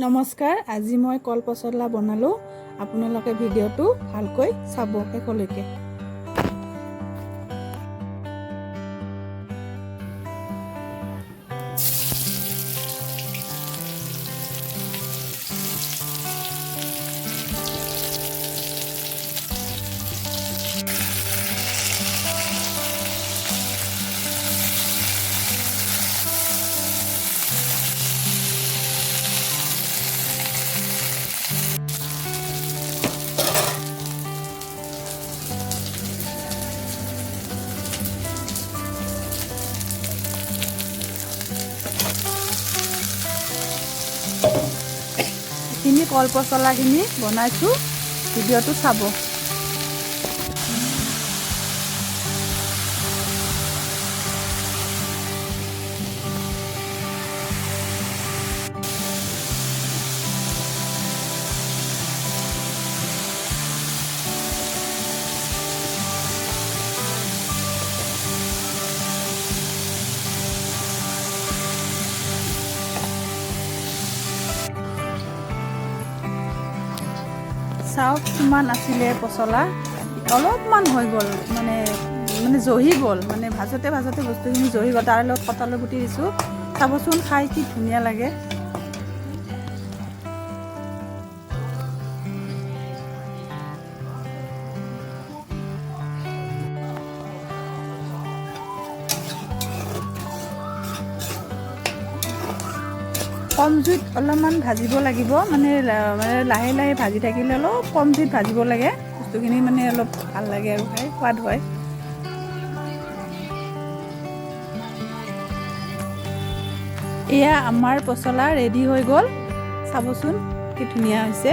নমস্কাৰ, আজি মই কল পচলা বনালোঁ। আপোনালোকে ভিডিঅ'টো ভালকৈ চাব শেষলৈকে। এইখিনি কল পচলাখিনি বনাইছোঁ, ভিডিঅ'টো চাব। চাওক কিমান আছিলে পচলা, অলপমান হৈ গ'ল, মানে জহি গ'ল, মানে ভাজতে বস্তুখিনি জহি গ'ল। তাৰ লগত কঁঠালৰ গুটি দিছোঁ, চাবচোন খাই কি ধুনীয়া লাগে। কম জুইত অলপমান ভাজিব লাগিব, মানে লাহে লাহে ভাজি থাকিলে অলপ কম জুইত ভাজিব লাগে, বস্তুখিনি মানে অলপ ভাল লাগে আৰু খাই সোৱাদ হয়। এয়া আমাৰ পচলা ৰেডি হৈ গ'ল, চাবচোন কি ধুনীয়া হৈছে।